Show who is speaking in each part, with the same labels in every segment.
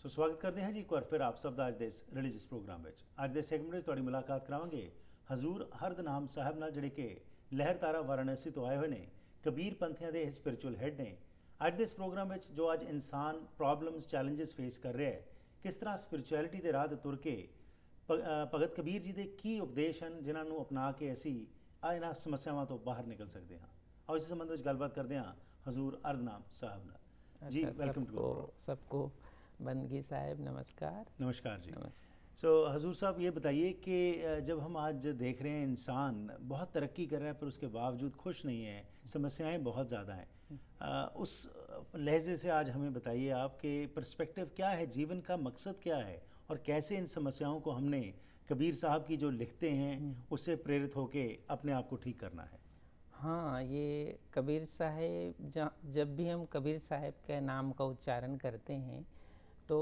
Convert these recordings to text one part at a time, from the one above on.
Speaker 1: ਸੋ ਸਵਾਗਤ ਕਰਦੇ ਹਾਂ ਜੀ ਇੱਕ ਵਾਰ ਫਿਰ ਆਪ ਸਭ ਦਾ ਅੱਜ ਦੇ ਇਸ ਰਿਲੀਜੀਅਸ ਪ੍ਰੋਗਰਾਮ ਵਿੱਚ। ਅੱਜ ਦੇ ਸੈਗਮੈਂਟ ਵਿੱਚ ਤੁਹਾਡੀ ਮੁਲਾਕਾਤ ਕਰਾਵਾਂਗੇ ਹਜ਼ੂਰ ਹਰਦਨਾਮ ਸਾਹਿਬ ਨਾਲ, ਜਿਹੜੇ ਕਿ ਲਹਿਰ ਤਾਰਾ ਵਾਰਾਣਸੀ ਤੋਂ ਆਏ ਹੋਏ ਨੇ, ਕਬੀਰ ਪੰਥੀਆਂ ਦੇ ਸਪਿਰਿਚੁਅਲ ਹੈੱਡ ਨੇ। ਅੱਜ ਦੇ ਇਸ ਪ੍ਰੋਗਰਾਮ ਵਿੱਚ ਜੋ ਅੱਜ ਇਨਸਾਨ ਪ੍ਰੋਬਲਮਸ ਚੈਲੰਜਸ ਫੇਸ ਕਰ ਰਿਹਾ ਹੈ, ਕਿਸ ਤਰ੍ਹਾਂ ਸਪਿਰਿਚੁਅਲਿਟੀ ਦੇ ਰਾਹ 'ਤੇ ਤੁਰ ਕੇ ਭਗਤ ਕਬੀਰ ਜੀ ਦੇ ਕੀ ਉਪਦੇਸ਼ ਹਨ ਜਿਨ੍ਹਾਂ ਨੂੰ ਅਪਣਾ ਕੇ ਅਸੀਂ ਇਹਨਾਂ ਸਮੱਸਿਆਵਾਂ ਤੋਂ ਬਾਹਰ ਨਿਕਲ ਸਕਦੇ ਹਾਂ। ਆਓ ਇਸ ਸੰਬੰਧ ਵਿੱਚ ਗੱਲਬਾत ਕਰਦੇ ਹਾਂ ਹਜ਼ੂਰ हरदनाम साहब ਨਾਲ। जी वेलकम टू
Speaker 2: सबको बंदगी साहब नमस्कार।
Speaker 1: नमस्कार जी। सो हजूर साहब ये बताइए कि जब हम आज देख रहे हैं इंसान बहुत तरक्की कर रहा है पर उसके बावजूद खुश नहीं है, समस्याएं बहुत ज़्यादा हैं, उस लहजे से आज हमें बताइए आपके पर्सपेक्टिव क्या है, जीवन का मकसद क्या है और कैसे इन समस्याओं को हमने कबीर साहब की जो लिखते हैं उससे प्रेरित होकर अपने आप को ठीक करना है।
Speaker 2: हाँ, ये कबीर साहब जब भी हम कबीर साहब के नाम का उच्चारण करते हैं तो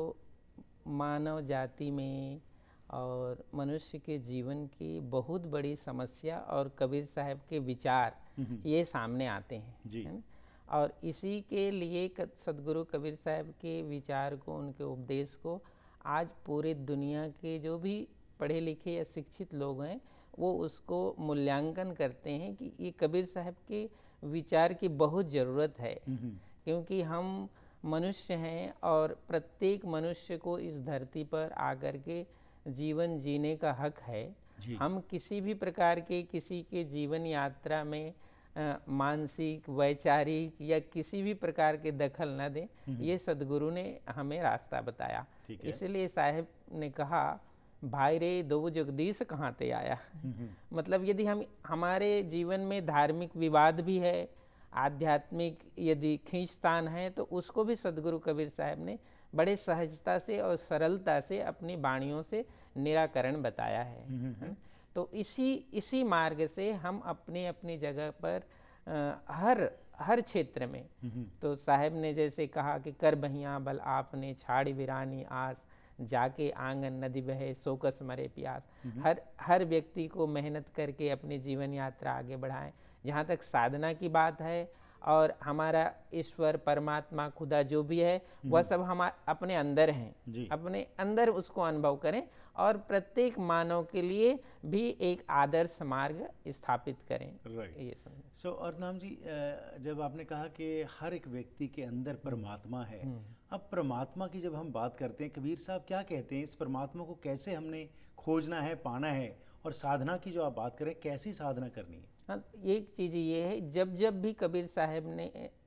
Speaker 2: मानव जाति में और मनुष्य के जीवन की बहुत बड़ी समस्या और कबीर साहब के विचार ये सामने आते हैं जी। है ना? और इसी के लिए सदगुरु कबीर साहब के विचार को, उनके उपदेश को आज पूरी दुनिया के जो भी पढ़े लिखे या शिक्षित लोग हैं वो उसको मूल्यांकन करते हैं कि ये कबीर साहब के विचार की बहुत ज़रूरत है, क्योंकि हम मनुष्य हैं और प्रत्येक मनुष्य को इस धरती पर आकर के जीवन जीने का हक है। हम किसी भी प्रकार के किसी के जीवन यात्रा में मानसिक, वैचारिक या किसी भी प्रकार के दखल न दें, ये सदगुरु ने हमें रास्ता बताया। इसलिए साहब ने कहा, भाई रे दो जगदीश कहाँ ते आया। मतलब यदि हम हमारे जीवन में धार्मिक विवाद भी है, आध्यात्मिक यदि खींचतान है, तो उसको भी सदगुरु कबीर साहब ने बड़े सहजता से और सरलता से अपनी वाणियों से निराकरण बताया है। तो इसी मार्ग से हम अपनी अपनी जगह पर हर क्षेत्र में, तो साहब ने जैसे कहा कि कर बहिया बल आपने छाड़ी वीरानी आस, जाके आंगन नदी बहे सोकस मरे प्यास। हर व्यक्ति को मेहनत करके अपनी जीवन यात्रा आगे बढ़ाएं। जहाँ तक साधना की बात है और हमारा ईश्वर परमात्मा खुदा जो भी है वह सब हम अपने अंदर हैं, अपने अंदर उसको अनुभव करें और प्रत्येक मानव के लिए भी एक आदर्श मार्ग स्थापित करें। ये
Speaker 1: सो हरदनाम जी, जब आपने कहा कि हर एक व्यक्ति के अंदर परमात्मा है, अब परमात्मा की जब हम बात करते हैं, कबीर साहब क्या कहते हैं, इस परमात्मा को कैसे हमने खोजना है, पाना है, और साधना की जो आप बात करें कैसी साधना करनी है?
Speaker 2: हाँ, एक चीज़ ये है, जब भी कबीर साहब ने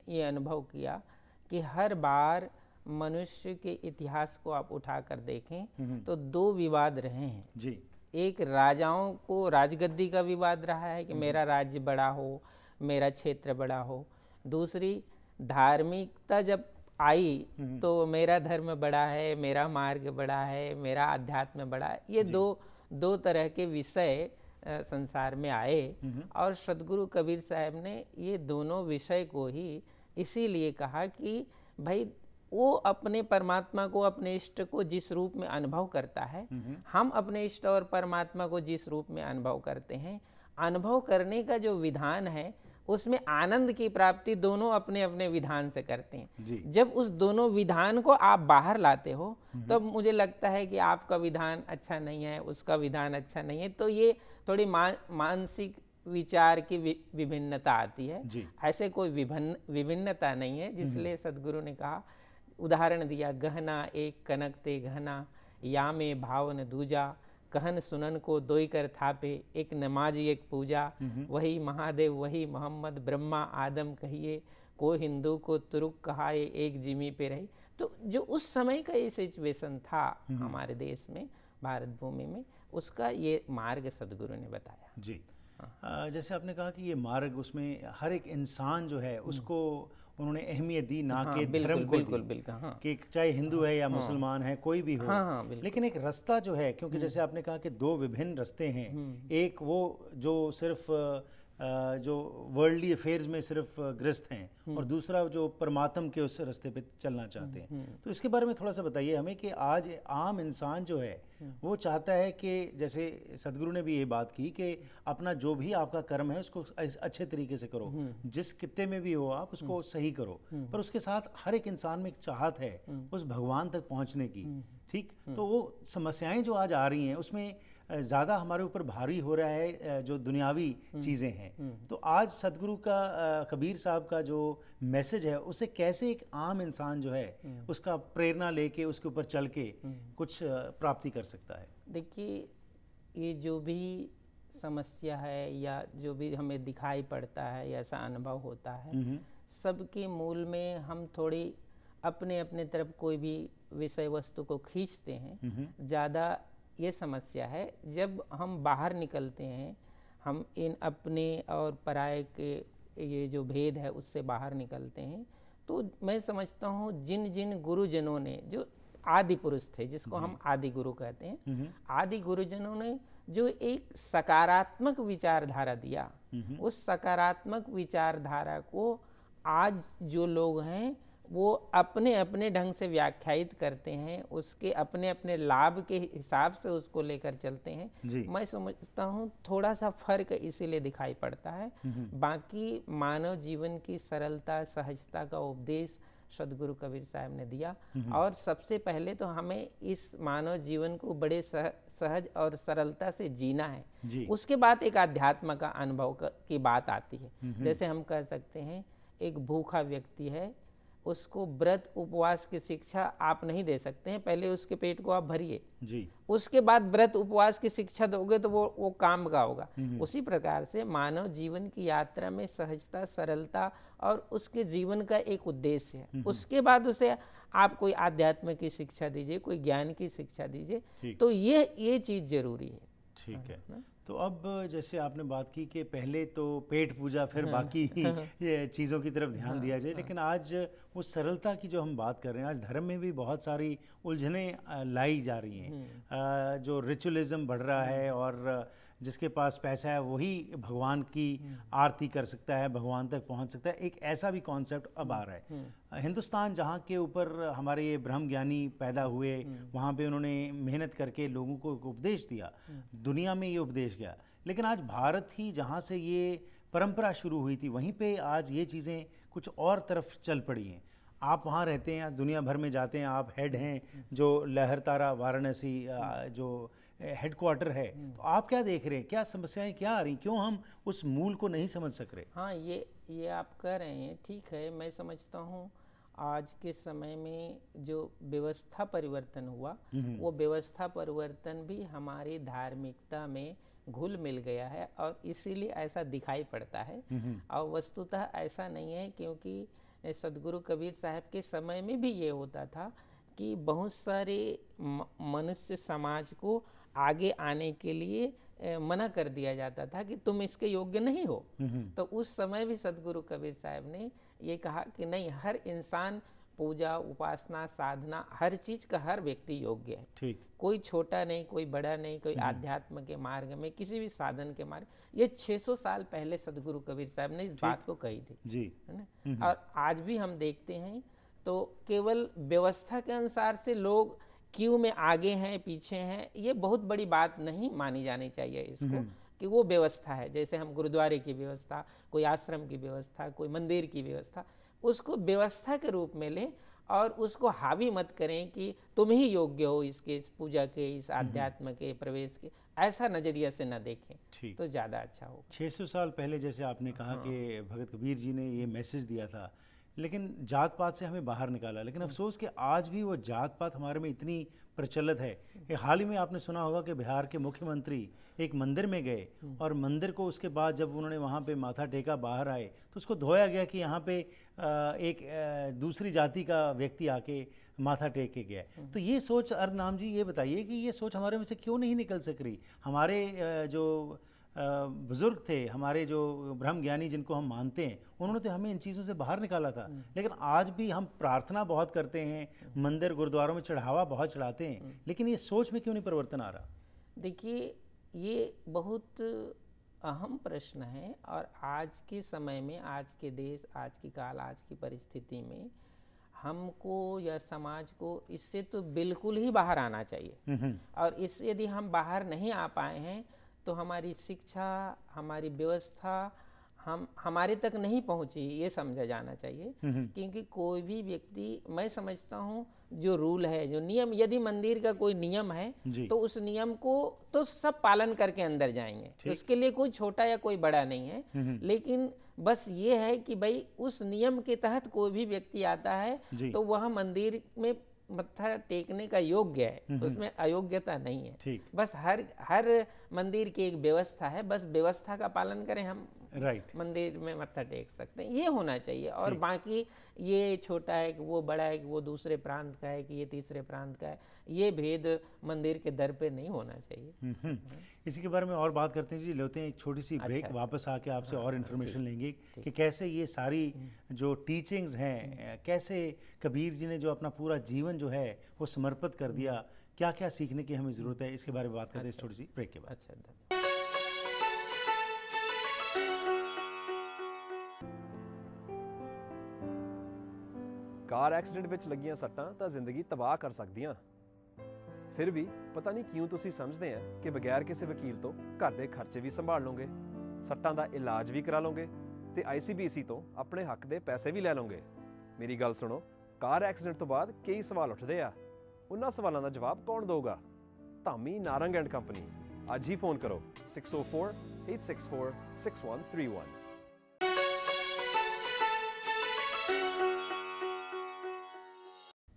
Speaker 2: ये अनुभव किया कि हर बार मनुष्य के इतिहास को आप उठाकर देखें तो दो विवाद रहे हैं जी। एक राजाओं को राजगद्दी का विवाद रहा है कि मेरा राज्य बड़ा हो, मेरा क्षेत्र बड़ा हो। दूसरी धार्मिकता जब आई तो मेरा धर्म बड़ा है, मेरा मार्ग बड़ा है, मेरा अध्यात्म बड़ा है। ये दो तरह के विषय संसार में आए और सदगुरु कबीर साहब ने ये दोनों विषय को ही इसीलिए कहा कि भाई वो अपने परमात्मा को, अपने इष्ट को जिस रूप में अनुभव करता है, हम अपने इष्ट और परमात्मा को जिस रूप में अनुभव करते हैं, अनुभव करने का जो विधान है उसमें आनंद की प्राप्ति दोनों अपने अपने विधान से करते हैं। जब उस दोनों विधान को आप बाहर लाते हो तब मुझे लगता है कि आपका विधान अच्छा नहीं है, उसका विधान अच्छा नहीं है, तो ये थोड़ी मानसिक विचार की विभिन्नता आती है। ऐसे कोई विभिन्नता नहीं है, जिसलिए सदगुरु ने कहा, उदाहरण दिया, गहना एक कनक ते गहना, या में भावन दूजा, कहन सुनन को दोई कर थापे, एक नमाज एक पूजा, वही महादेव वही मोहम्मद, ब्रह्मा आदम कहिए, को हिंदू को तुरुक कहाए, एक जिमी पे रही। तो जो उस समय का ये सिचुएशन था हमारे देश में, भारत भूमि में, उसका ये मार्ग सदगुरु ने बताया जी।
Speaker 1: जैसे आपने कहा कि ये मार्ग, उसमें हर एक इंसान जो है उसको उन्होंने अहमियत दी, ना कि धर्म को दी, कि चाहे हिंदू है या मुसलमान है, कोई भी हो, लेकिन एक रास्ता जो है, क्योंकि जैसे आपने कहा कि दो विभिन्न रास्ते हैं, एक वो जो सिर्फ जो वर्ल्डली अफेयर्स में सिर्फ ग्रस्त हैं और दूसरा जो परमात्म के उस रास्ते पे चलना चाहते हैं। तो इसके बारे में थोड़ा सा बताइए हमें कि आज आम इंसान जो है वो चाहता है कि जैसे सदगुरु ने भी ये बात की कि अपना जो भी आपका कर्म है उसको अच्छे तरीके से करो, जिस कित्ते में भी हो आप उसको सही करो, पर उसके साथ हर एक इंसान में एक चाहत है उस भगवान तक पहुंचने की। ठीक, तो वो समस्याएं जो आज आ रही हैं उसमें ज़्यादा हमारे ऊपर भारी हो रहा है जो दुनियावी चीज़ें हैं। तो आज सदगुरु का कबीर साहब का जो मैसेज है उसे कैसे एक आम इंसान जो है उसका प्रेरणा लेके उसके ऊपर चल के कुछ प्राप्ति कर सकता है?
Speaker 2: देखिए, ये जो भी समस्या है या जो भी हमें दिखाई पड़ता है या ऐसा अनुभव होता है, सबके मूल में हम थोड़ी अपने अपने तरफ कोई भी विषय वस्तु को खींचते हैं। ज़्यादा ये समस्या है जब हम बाहर निकलते हैं, हम इन अपने और पराये के ये जो भेद है उससे बाहर निकलते हैं, तो मैं समझता हूँ जिन जिन गुरुजनों ने, जो आदि पुरुष थे जिसको हम आदि गुरु कहते हैं, आदि गुरुजनों ने जो एक सकारात्मक विचारधारा दिया, उस सकारात्मक विचारधारा को आज जो लोग हैं वो अपने अपने ढंग से व्याख्यायित करते हैं, उसके अपने अपने लाभ के हिसाब से उसको लेकर चलते हैं। मैं समझता हूँ थोड़ा सा फर्क इसीलिए दिखाई पड़ता है। बाकी मानव जीवन की सरलता सहजता का उपदेश सदगुरु कबीर साहब ने दिया, और सबसे पहले तो हमें इस मानव जीवन को बड़े सहज और सरलता से जीना है। उसके बाद एक आध्यात्म का अनुभव की बात आती है। जैसे हम कह सकते हैं एक भूखा व्यक्ति है, उसको व्रत उपवास की शिक्षा आप नहीं दे सकते हैं, पहले उसके पेट को आप भरिए जी, उसके बाद व्रत उपवास की शिक्षा दोगे तो वो काम का होगा। उसी प्रकार से मानव जीवन की यात्रा में सहजता सरलता और उसके जीवन का एक उद्देश्य है, उसके बाद उसे आप कोई आध्यात्म की शिक्षा दीजिए, कोई ज्ञान की शिक्षा दीजिए, तो ये चीज जरूरी है।
Speaker 1: ठीक है। तो अब जैसे आपने बात की कि पहले तो पेट पूजा फिर बाकी ये चीज़ों की तरफ ध्यान दिया जाए, लेकिन आज वो सरलता की जो हम बात कर रहे हैं, आज धर्म में भी बहुत सारी उलझनें लाई जा रही हैं। जो रिचुअलिज्म बढ़ रहा है और जिसके पास पैसा है वही भगवान की आरती कर सकता है, भगवान तक पहुंच सकता है, एक ऐसा भी कॉन्सेप्ट अब आ रहा है। हिंदुस्तान जहाँ के ऊपर हमारे ये ब्रह्म ज्ञानी पैदा हुए, वहाँ पे उन्होंने मेहनत करके लोगों को उपदेश दिया, दुनिया में ये उपदेश गया, लेकिन आज भारत ही जहाँ से ये परंपरा शुरू हुई थी वहीं पे आज ये चीज़ें कुछ और तरफ चल पड़ी हैं। आप वहाँ रहते हैं, दुनिया भर में जाते हैं, आप हेड हैं जो लहरतारा वाराणसी जो हेडक्वार्टर है, तो आप क्या देख रहे हैं, क्या समस्याएं क्या आ रही, क्यों हम उस मूल को नहीं समझ सक रहे?
Speaker 2: हाँ, ये आप कह रहे हैं ठीक है। मैं समझता हूँ आज के समय में जो व्यवस्था परिवर्तन हुआ, वो व्यवस्था परिवर्तन भी हमारी धार्मिकता में घुल मिल गया है और इसीलिए ऐसा दिखाई पड़ता है। और वस्तुतः ऐसा नहीं है, क्योंकि सदगुरु कबीर साहब के समय में भी ये होता था कि बहुत सारे मनुष्य समाज को आगे आने के लिए मना कर दिया जाता था कि तुम इसके योग्य नहीं हो। तो उस समय भी सदगुरु कबीर साहब ने ये कहा कि नहीं, हर इंसान पूजा उपासना साधना हर चीज का हर व्यक्ति योग्य है। ठीक, कोई छोटा नहीं, कोई बड़ा नहीं, कोई आध्यात्म के मार्ग में किसी भी साधन के मार्ग, ये 600 साल पहले सदगुरु कबीर साहब ने इस बात को कही थी जी, है ना। और आज भी हम देखते हैं तो केवल व्यवस्था के अनुसार से लोग क्यों में आगे हैं पीछे हैं, ये बहुत बड़ी बात नहीं मानी जानी चाहिए इसको, कि वो व्यवस्था है। जैसे हम गुरुद्वारे की व्यवस्था, कोई आश्रम की व्यवस्था, कोई मंदिर की व्यवस्था, उसको व्यवस्था के रूप में लें और उसको हावी मत करें कि तुम ही योग्य हो इसके, इस पूजा के, इस आध्यात्म के प्रवेश के, ऐसा नजरिया से न देखें तो ज़्यादा अच्छा हो।
Speaker 1: 600 साल पहले जैसे आपने कहा कि भगत कबीर जी ने ये मैसेज दिया था, लेकिन जात पात से हमें बाहर निकाला, लेकिन अफसोस कि आज भी वो जात पात हमारे में इतनी प्रचलित है कि हाल ही में आपने सुना होगा कि बिहार के मुख्यमंत्री एक मंदिर में गए और मंदिर को उसके बाद जब उन्होंने वहाँ पे माथा टेका, बाहर आए तो उसको धोया गया कि यहाँ पे एक दूसरी जाति का व्यक्ति आके माथा टेक के गया। तो ये सोच अर्धनाम जी, ये बताइए कि ये सोच हमारे में से क्यों नहीं निकल सक रही? हमारे जो बुजुर्ग थे, हमारे जो ब्रह्म ज्ञानी जिनको हम मानते हैं, उन्होंने तो हमें इन चीज़ों से बाहर निकाला था, लेकिन आज भी हम प्रार्थना बहुत करते हैं, मंदिर गुरुद्वारों में चढ़ावा बहुत चढ़ाते हैं, लेकिन ये सोच में क्यों नहीं परिवर्तन आ रहा?
Speaker 2: देखिए, ये बहुत अहम प्रश्न है और आज के समय में, आज के देश, आज की काल, आज की परिस्थिति में हमको या समाज को इससे तो बिल्कुल ही बाहर आना चाहिए। और इससे यदि हम बाहर नहीं आ पाए हैं तो हमारी शिक्षा, हमारी व्यवस्था हमारे तक नहीं पहुंची, ये समझा जाना चाहिए। क्योंकि कोई भी व्यक्ति, मैं समझता हूँ, जो रूल है, जो नियम, यदि मंदिर का कोई नियम है तो उस नियम को तो सब पालन करके अंदर जाएंगे, उसके लिए कोई छोटा या कोई बड़ा नहीं है। लेकिन बस ये है कि भाई उस नियम के तहत कोई भी व्यक्ति आता है तो वह मंदिर में मत्था टेकने का योग्य है, उसमें अयोग्यता नहीं है। बस हर मंदिर की एक व्यवस्था है, बस व्यवस्था का पालन करें, हम मंदिर में मत्था टेक सकते हैं, ये होना चाहिए। और बाकी ये छोटा है कि वो बड़ा है, कि वो दूसरे प्रांत का है, कि ये तीसरे प्रांत का है, ये भेद मंदिर के दर पे नहीं होना चाहिए।
Speaker 1: इसी के बारे में और बात करते हैं जी। लेते हैं एक छोटी सी ब्रेक, वापस आके आपसे और इन्फॉर्मेशन लेंगे कि कैसे ये सारी जो टीचिंग्स हैं, कैसे कबीर जी ने जो अपना पूरा जीवन जो है वो समर्पित कर दिया, क्या क्या सीखने की हमें ज़रूरत है, इसके बारे में बात करते हैं इस छोटी सी ब्रेक के बाद।
Speaker 3: ਕਾਰ ਐਕਸੀਡੈਂਟ ਵਿੱਚ ਲੱਗੀਆਂ ਸੱਟਾਂ ਤਾਂ ਜ਼ਿੰਦਗੀ ਤਬਾਹ ਕਰ ਸਕਦੀਆਂ। ਫਿਰ ਵੀ ਪਤਾ ਨਹੀਂ ਕਿਉਂ ਤੁਸੀਂ ਸਮਝਦੇ ਆ ਕਿ ਬਗੈਰ ਕਿਸੇ ਵਕੀਲ ਤੋਂ ਘਰ ਦੇ ਖਰਚੇ ਵੀ ਸੰਭਾਲ ਲਓਗੇ, ਸੱਟਾਂ ਦਾ ਇਲਾਜ ਵੀ ਕਰਾ ਲਓਗੇ ਤੇ ICBC ਤੋਂ ਆਪਣੇ ਹੱਕ ਦੇ ਪੈਸੇ ਵੀ ਲੈ ਲਓਗੇ। ਮੇਰੀ ਗੱਲ ਸੁਣੋ, ਕਾਰ ਐਕਸੀਡੈਂਟ ਤੋਂ ਬਾਅਦ ਕਈ ਸਵਾਲ ਉੱਠਦੇ ਆ, ਉਹਨਾਂ ਸਵਾਲਾਂ ਦਾ ਜਵਾਬ ਕੌਣ ਦੇਊਗਾ? Dhami Narang and company. ਅੱਜ ਹੀ ਫੋਨ ਕਰੋ 604-864-6131।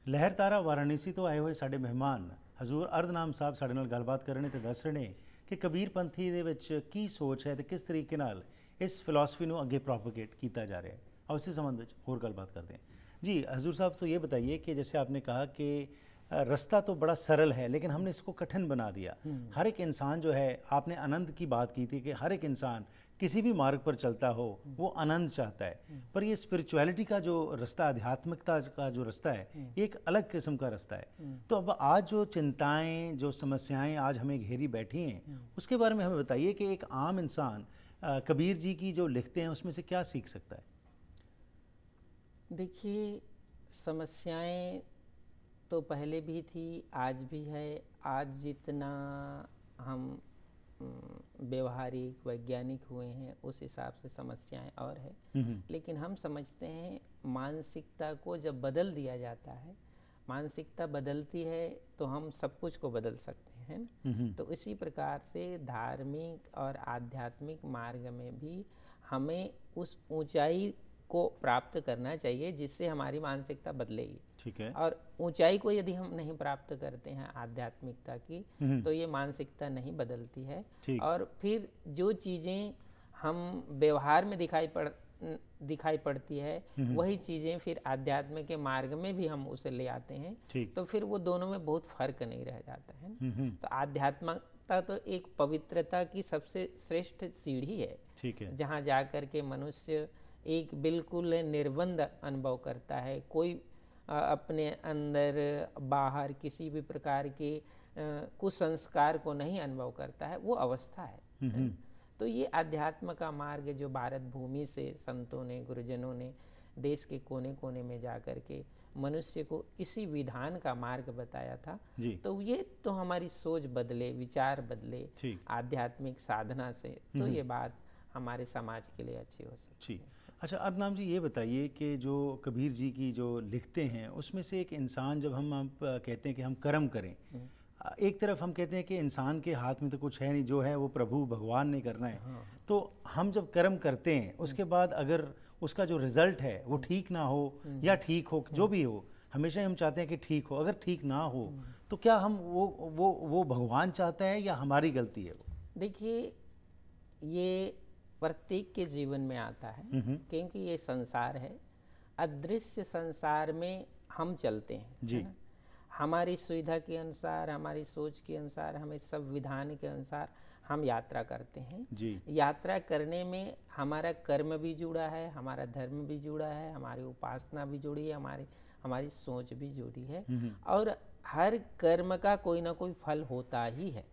Speaker 1: ਲਹਿਰ ਤਾਰਾ ਵਾਰਾਣਸੀ ਤੋਂ ਆਏ ਹੋਏ ਸਾਡੇ ਮਹਿਮਾਨ ਹਜ਼ੂਰ ਅਰਧਨਾਮ ਸਾਹਿਬ ਸਾਡੇ ਨਾਲ ਗੱਲਬਾਤ ਕਰ ਰਹੇ ਨੇ ਤੇ ਦੱਸ ਰਹੇ ਨੇ ਕਿ ਕਬੀਰ ਪੰਥੀ ਦੇ ਵਿੱਚ ਕੀ ਸੋਚ ਹੈ ਤੇ ਕਿਸ ਤਰੀਕੇ ਨਾਲ ਇਸ ਫਿਲਾਸਫੀ ਨੂੰ ਅੱਗੇ ਪ੍ਰੋਪਗੇਟ ਕੀਤਾ ਜਾ ਰਿਹਾ है। और इसी संबंध में और गलबात करते हैं जी। हजूर साहब, तो ये बताइए कि जैसे आपने कहा कि रास्ता तो बड़ा सरल है लेकिन हमने इसको कठिन बना दिया। हर एक इंसान जो है, आपने आनंद की बात की थी कि हर एक इंसान किसी भी मार्ग पर चलता हो वो आनंद चाहता है, पर ये स्पिरिचुअलिटी का जो रास्ता, आध्यात्मिकता का जो रास्ता है, ये एक अलग किस्म का रास्ता है। तो अब आज जो चिंताएं, जो समस्याएं आज हमें घेरी बैठी हैं, उसके बारे में हमें बताइए कि एक आम इंसान कबीर जी की जो लिखते हैं उसमें से क्या सीख सकता है?
Speaker 2: देखिए, समस्याएं तो पहले भी थी, आज भी है। आज जितना हम व्यवहारिक, वैज्ञानिक हुए हैं उस हिसाब से समस्याएं और है। लेकिन हम समझते हैं मानसिकता को जब बदल दिया जाता है, मानसिकता बदलती है तो हम सब कुछ को बदल सकते हैं ना। तो इसी प्रकार से धार्मिक और आध्यात्मिक मार्ग में भी हमें उस ऊंचाई को प्राप्त करना चाहिए जिससे हमारी मानसिकता बदलेगी।
Speaker 1: ठीक है।
Speaker 2: और ऊंचाई को यदि हम नहीं प्राप्त करते हैं आध्यात्मिकता की तो ये मानसिकता नहीं बदलती है। और फिर जो चीज़ें हम व्यवहार में दिखाई पड़ती है वही चीज़ें फिर आध्यात्म के मार्ग में भी हम उसे ले आते हैं, तो फिर वो दोनों में बहुत फर्क नहीं रह जाता है। तो आध्यात्मिकता तो एक पवित्रता की सबसे श्रेष्ठ सीढ़ी है।
Speaker 1: ठीक है।
Speaker 2: जहाँ जा कर के मनुष्य एक बिल्कुल निर्बंध अनुभव करता है, कोई अपने अंदर बाहर किसी भी प्रकार के कुसंस्कार को नहीं अनुभव करता है, वो अवस्था है। तो ये अध्यात्म का मार्ग जो भारत भूमि से संतों ने, गुरुजनों ने देश के कोने कोने में जा कर के मनुष्य को इसी विधान का मार्ग बताया था, तो ये तो हमारी सोच बदले, विचार बदले आध्यात्मिक साधना से, तो ये बात हमारे समाज के लिए अच्छी हो सकती है।
Speaker 1: अच्छा अरनाम जी, ये बताइए कि जो कबीर जी की जो लिखते हैं उसमें से एक इंसान, जब हम कहते हैं कि हम कर्म करें, एक तरफ हम कहते हैं कि इंसान के हाथ में तो कुछ है नहीं, जो है वो प्रभु भगवान ने करना है। तो हम जब कर्म करते हैं उसके बाद अगर उसका जो रिजल्ट है वो ठीक ना हो या ठीक हो, जो भी हो, हमेशा हम चाहते हैं कि ठीक हो। अगर ठीक ना हो तो क्या हम वो भगवान चाहता है या हमारी गलती है? वो
Speaker 2: देखिए, ये प्रत्येक के जीवन में आता है, क्योंकि ये संसार है, अदृश्य संसार में हम चलते हैं जी। हमारी सुविधा के अनुसार, हमारी सोच के अनुसार, हमें संविधान के अनुसार हम यात्रा करते हैं जी। यात्रा करने में हमारा कर्म भी जुड़ा है, हमारा धर्म भी जुड़ा है, हमारी उपासना भी जुड़ी है, हमारी सोच भी जुड़ी है। और हर कर्म का कोई ना कोई फल होता ही है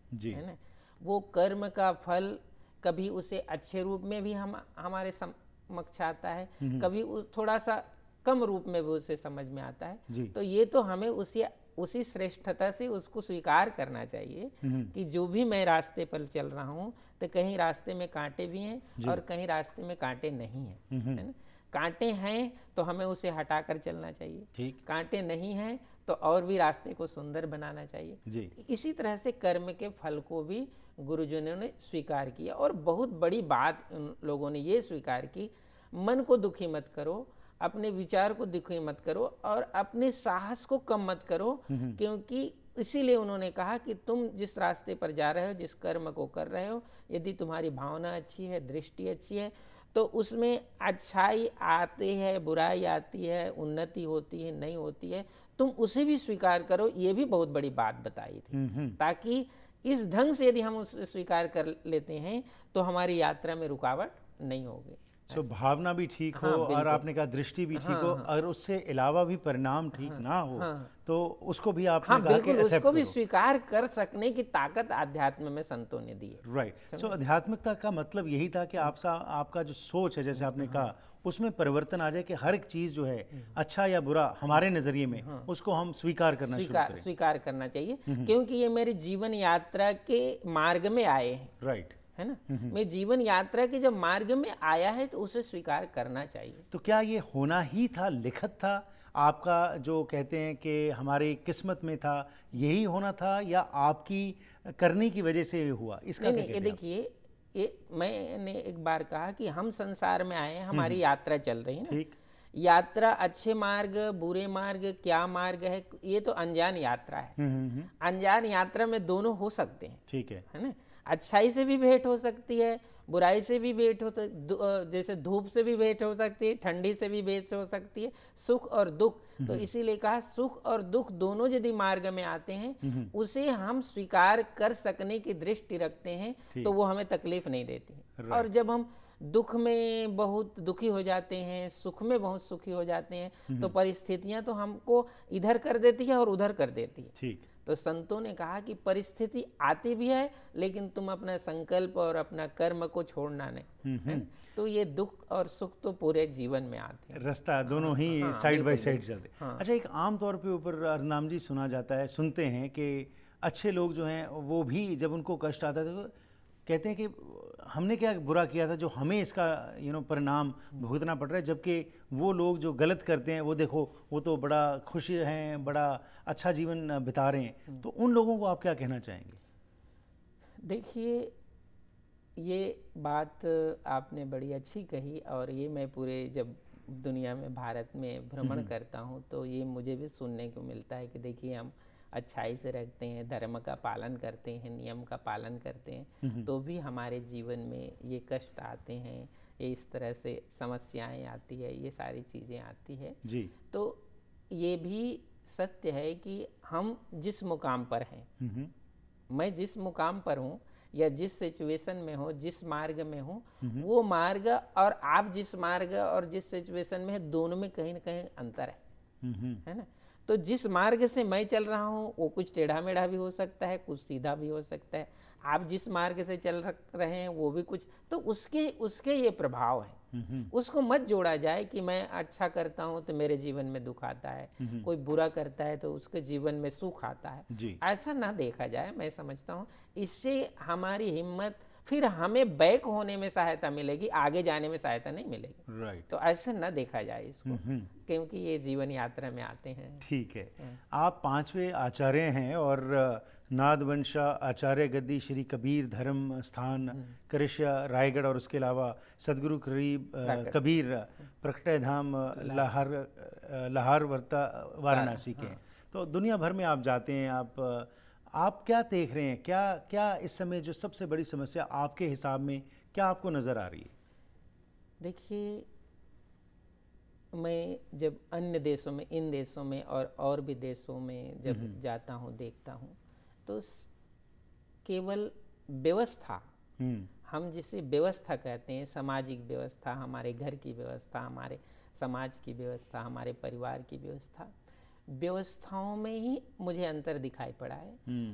Speaker 2: ना। वो कर्म का फल कभी उसे अच्छे रूप में भी हमारे समक्ष आता है, कभी थोड़ा सा कम रूप में भी उसे समझ में आता है। तो ये तो हमें उसी श्रेष्ठता से उसको स्वीकार करना चाहिए कि जो भी मैं रास्ते पर चल रहा हूँ तो कहीं रास्ते में कांटे भी हैं और कहीं रास्ते में कांटे नहीं हैं, है ना। कांटे हैं तो हमें उसे हटाकर चलना चाहिए, कांटे नहीं हैं तो और भी रास्ते को सुंदर बनाना चाहिए। इसी तरह से कर्म के फल को भी गुरुजनों ने स्वीकार किया, और बहुत बड़ी बात उन लोगों ने ये स्वीकार की, मन को दुखी मत करो, अपने विचार को दुखी मत करो और अपने साहस को कम मत करो, क्योंकि इसीलिए उन्होंने कहा कि तुम जिस रास्ते पर जा रहे हो, जिस कर्म को कर रहे हो, यदि तुम्हारी भावना अच्छी है, दृष्टि अच्छी है, तो उसमें अच्छाई आती है, बुराई आती है, उन्नति होती है, नहीं होती है, तुम उसे भी स्वीकार करो। ये भी बहुत बड़ी बात बताई थी, ताकि इस ढंग से यदि हम उसे स्वीकार कर लेते हैं तो हमारी यात्रा में रुकावट नहीं होगी।
Speaker 1: भावना भी ठीक हो, और आपने कहा दृष्टि भी ठीक हो, अगर उससे अलावा भी परिणाम ठीक ना हो तो उसको भी आपने कहा कि
Speaker 2: उसको भी स्वीकार कर सकने की ताकत आध्यात्म में संतों ने दी है।
Speaker 1: राइट। सो आध्यात्मिकता का मतलब यही था कि आपका जो सोच है, जैसे आपने कहा, उसमें परिवर्तन आ जाए कि हर एक चीज जो है अच्छा या बुरा हमारे नजरिए में उसको हम स्वीकार करना शुरू करें।
Speaker 2: स्वीकार करना चाहिए, क्योंकि ये मेरी जीवन यात्रा के मार्ग में आए हैं,
Speaker 1: राइट,
Speaker 2: है ना। मैं जीवन यात्रा के जब मार्ग में आया है तो उसे स्वीकार करना चाहिए।
Speaker 1: तो क्या ये होना ही था, लिखत था आपका, जो कहते हैं कि हमारी किस्मत में था, यही होना था, या आपकी करने की वजह से हुआ? इसका
Speaker 2: नहीं, ये देखिए, मैंने एक बार कहा कि हम संसार में आए हैं, हमारी यात्रा चल रही है ना।
Speaker 1: ठीक।
Speaker 2: यात्रा अच्छे मार्ग, बुरे मार्ग, क्या मार्ग है, ये तो अनजान यात्रा है। अनजान यात्रा में दोनों हो सकते हैं,
Speaker 1: ठीक है
Speaker 2: ना। अच्छाई से भी भेंट हो सकती है, बुराई से भी भेंट हो, जैसे धूप से भी भेंट हो सकती है, ठंडी से भी भेंट हो सकती है, सुख और दुख। तो इसीलिए कहा सुख और दुख दोनों यदि मार्ग में आते हैं, उसे हम स्वीकार कर सकने की दृष्टि रखते हैं तो वो हमें तकलीफ नहीं देती। और जब हम दुख में बहुत दुखी हो जाते हैं, सुख में बहुत सुखी हो जाते हैं, तो परिस्थितियां तो हमको इधर कर देती है और उधर कर देती है।
Speaker 1: ठीक।
Speaker 2: तो संतों ने कहा कि परिस्थिति आती भी है, लेकिन तुम अपना संकल्प और अपना कर्म को छोड़ना नहीं। तो ये दुख और सुख तो पूरे जीवन में आते हैं,
Speaker 1: रास्ता दोनों ही साइड बाय साइड चलते। अच्छा, एक आम तौर पे ऊपर अरनाम जी सुना जाता है, सुनते हैं कि अच्छे लोग जो हैं वो भी जब उनको कष्ट आता है तो कहते हैं कि हमने क्या बुरा किया था जो हमें इसका परिणाम भुगतना पड़ रहा है, जबकि वो लोग जो गलत करते हैं वो देखो वो तो बड़ा खुश हैं, बड़ा अच्छा जीवन बिता रहे हैं। तो उन लोगों को आप क्या कहना चाहेंगे?
Speaker 2: देखिए, ये बात आपने बड़ी अच्छी कही, और ये मैं पूरे जब दुनिया में, भारत में भ्रमण करता हूँ तो ये मुझे भी सुनने को मिलता है कि देखिए, हम अच्छाई से रखते हैं, धर्म का पालन करते हैं, नियम का पालन करते हैं, तो भी हमारे जीवन में ये कष्ट आते हैं, ये इस तरह से समस्याएं आती है, ये सारी चीज़ें आती है
Speaker 1: जी।
Speaker 2: तो ये भी सत्य है कि हम जिस मुकाम पर हैं, मैं जिस मुकाम पर हूँ या जिस सिचुएशन में हो, जिस मार्ग में हूँ, वो मार्ग और आप जिस मार्ग और जिस सिचुएशन में है, दोनों में कहीं ना कहीं अंतर है ना। तो जिस मार्ग से मैं चल रहा हूँ वो कुछ टेढ़ा मेढ़ा भी हो सकता है, कुछ सीधा भी हो सकता है। आप जिस मार्ग से चल रहे हैं वो भी कुछ, तो उसके ये प्रभाव है। उसको मत जोड़ा जाए कि मैं अच्छा करता हूँ तो मेरे जीवन में दुख आता है, कोई बुरा करता है तो उसके जीवन में सुख आता है, ऐसा ना देखा जाए। मैं समझता हूँ इससे हमारी हिम्मत, फिर हमें बैक होने में सहायता मिलेगी, आगे जाने में सहायता नहीं मिलेगी।
Speaker 1: राइट।
Speaker 2: तो ऐसे ना देखा जाए इसको, क्योंकि ये जीवन यात्रा में आते हैं।
Speaker 1: ठीक है। आप 5वें आचार्य हैं और नादवंशा आचार्य गद्दी श्री कबीर धर्म स्थान करिश्या रायगढ़ और उसके अलावा सदगुरु कबीर प्रकटय धाम लाहौर वर्ता वाराणसी के हैं। तो दुनिया भर में आप जाते हैं, आप क्या देख रहे हैं, क्या इस समय जो सबसे बड़ी समस्या आपके हिसाब में क्या आपको नज़र आ रही है?
Speaker 2: देखिए, मैं जब अन्य देशों में, इन देशों में और भी देशों में जब जाता हूँ, देखता हूँ, तो केवल व्यवस्था, हम जिसे व्यवस्था कहते हैं, सामाजिक व्यवस्था, हमारे घर की व्यवस्था, हमारे समाज की व्यवस्था, हमारे परिवार की व्यवस्था, व्यवस्थाओं में ही मुझे अंतर दिखाई पड़ा है।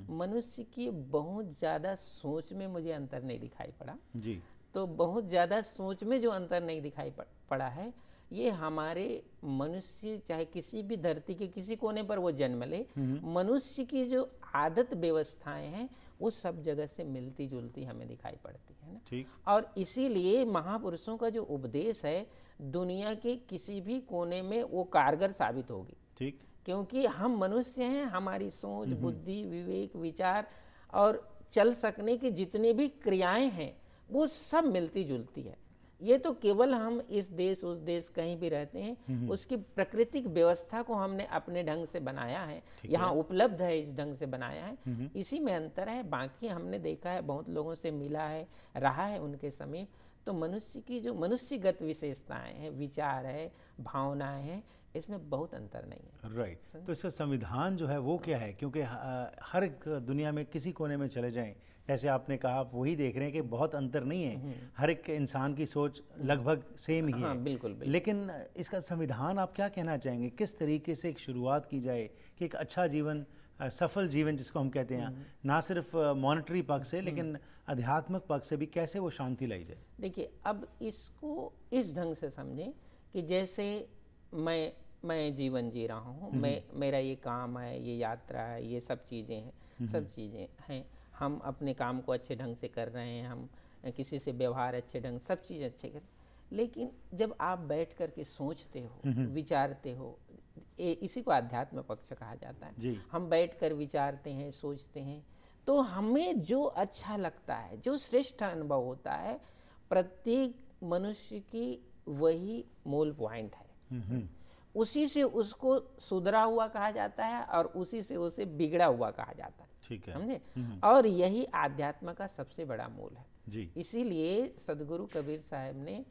Speaker 2: मनुष्य की बहुत ज़्यादा सोच में मुझे अंतर नहीं दिखाई पड़ा
Speaker 1: जी।
Speaker 2: तो बहुत ज़्यादा सोच में जो अंतर नहीं दिखाई पड़ा है, ये हमारे मनुष्य चाहे किसी भी धरती के किसी कोने पर वो जन्म ले, मनुष्य की जो आदत व्यवस्थाएं हैं वो सब जगह से मिलती जुलती हमें दिखाई पड़ती है ना।
Speaker 1: ठीक।
Speaker 2: और इसीलिए महापुरुषों का जो उपदेश है दुनिया के किसी भी कोने में वो कारगर साबित होगी।
Speaker 1: ठीक।
Speaker 2: क्योंकि हम मनुष्य हैं, हमारी सोच, बुद्धि, विवेक, विचार और चल सकने की जितनी भी क्रियाएं हैं वो सब मिलती जुलती है। ये तो केवल हम इस देश उस देश कहीं भी रहते हैं, उसकी प्राकृतिक व्यवस्था को हमने अपने ढंग से बनाया है, यहाँ उपलब्ध है इस ढंग से बनाया है, इसी में अंतर है। बाकी हमने देखा है, बहुत लोगों से मिला है, रहा है उनके समीप, तो मनुष्य की जो मनुष्यगत विशेषताएं हैं, विचार है, भावनाएं हैं, इसमें बहुत अंतर नहीं है।
Speaker 1: राइट। तो इसका संविधान जो है वो क्या है? क्योंकि हर एक दुनिया में किसी कोने में चले जाएं, जैसे आपने कहा, आप वही देख रहे हैं कि बहुत अंतर नहीं है, हर एक इंसान की सोच लगभग सेम ही है।
Speaker 2: बिल्कुल।
Speaker 1: लेकिन इसका संविधान आप क्या कहना चाहेंगे? किस तरीके से एक शुरुआत की जाए कि एक अच्छा जीवन, सफल जीवन जिसको हम कहते हैं, ना सिर्फ मॉनेटरी पक्ष से लेकिन आध्यात्मिक पक्ष से भी कैसे वो शांति लाई जाए?
Speaker 2: देखिए, अब इसको इस ढंग से समझें कि जैसे मैं जीवन जी रहा हूँ, मेरा ये काम है, ये यात्रा है, ये सब चीज़ें हैं, सब चीज़ें हैं, हम अपने काम को अच्छे ढंग से कर रहे हैं, हम किसी से व्यवहार अच्छे ढंग, सब चीज़ अच्छे कर। लेकिन जब आप बैठ कर के सोचते हो, विचारते हो, इसी को आध्यात्म पक्ष कहा जाता है। हम बैठ कर विचारते हैं, सोचते हैं, तो हमें जो अच्छा लगता है, जो श्रेष्ठ अनुभव होता है, प्रत्येक मनुष्य की वही मूल पॉइंट है। उसी से उसको सुधरा हुआ कहा जाता है और उसी से उसे बिगड़ा हुआ कहा जाता है।
Speaker 1: ठीक है,
Speaker 2: समझे? और यही आध्यात्म का सबसे बड़ा मूल है
Speaker 1: जी।
Speaker 2: इसीलिए सदगुरु कबीर साहब ने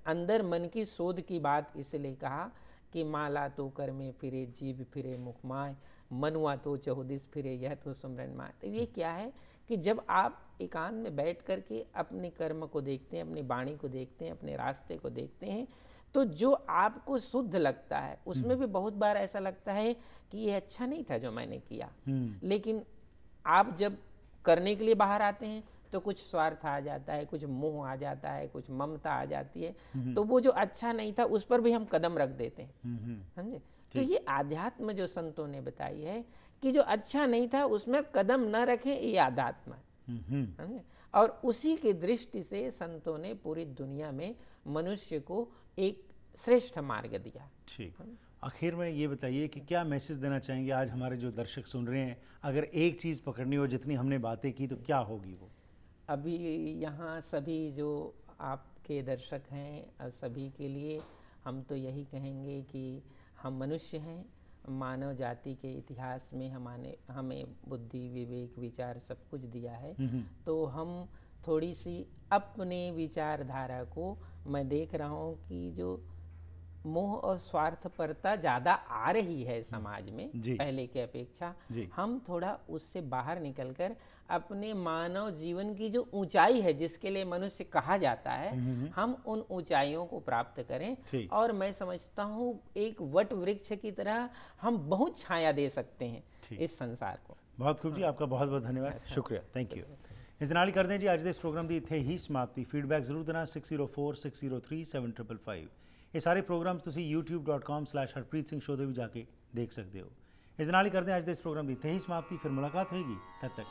Speaker 2: अंदर मन की शोध की बात इसलिए कहा कि माला तो कर में फिरे, जीव फिरे मुख माय, मनुआ तो चहुदिस फिरे, यह तो सुमरन माय। तो ये क्या है कि जब आप एकांत में बैठ करके अपने कर्म को देखते हैं, अपनी वाणी को देखते हैं, अपने रास्ते को देखते हैं, तो जो आपको शुद्ध लगता है उसमें भी बहुत बार ऐसा लगता है कि ये अच्छा नहीं था जो मैंने किया, लेकिन आप जब करने के लिए बाहर आते हैं तो कुछ स्वार्थ आ जाता है, कुछ मोह आ जाता है, कुछ ममता आ जाती है, तो वो जो अच्छा नहीं था उस पर भी हम कदम रख देते हैं। समझे? तो ये आध्यात्म जो संतों ने बताई है कि जो अच्छा नहीं था उसमें कदम न रखें, ये आध्यात्म है। समझे? और उसी की दृष्टि से संतों ने पूरी दुनिया में मनुष्य को एक श्रेष्ठ मार्ग दिया।
Speaker 1: ठीक। आखिर में ये बताइए कि क्या मैसेज देना चाहेंगे आज हमारे जो दर्शक सुन रहे हैं? अगर एक चीज़ पकड़नी हो, जितनी हमने बातें की, तो क्या होगी वो?
Speaker 2: अभी यहाँ सभी जो आपके दर्शक हैं, सभी के लिए हम तो यही कहेंगे कि हम मनुष्य हैं, मानव जाति के इतिहास में हमें बुद्धि, विवेक, विचार सब कुछ दिया है, तो हम थोड़ी सी अपने विचारधारा को, मैं देख रहा हूँ कि जो मोह और स्वार्थपरता ज़्यादा आ रही है समाज में पहले के अपेक्षा, हम थोड़ा उससे बाहर निकलकर अपने मानव जीवन की जो ऊंचाई है जिसके लिए मनुष्य कहा जाता है, हम उन ऊंचाइयों को प्राप्त करें। और मैं समझता हूँ एक वट वृक्ष की तरह हम बहुत छाया दे सकते हैं इस संसार को।
Speaker 1: बहुत खूब जी, आपका बहुत बहुत धन्यवाद, शुक्रिया, थैंक यू। इस नाल कर दें जी अज इस प्रोग्राम की इत्थे ही समाप्ति। फीडबैक जरूर देना 6046037555। ये सारे प्रोग्राम्स तुसी youtube.com/harpreet singh show भी जाके देख सकते हो। इस नाल ही कर दें अज इस प्रोग्राम की इत्थे ही समाप्ति। फिर मुलाकात होगी, तब तक।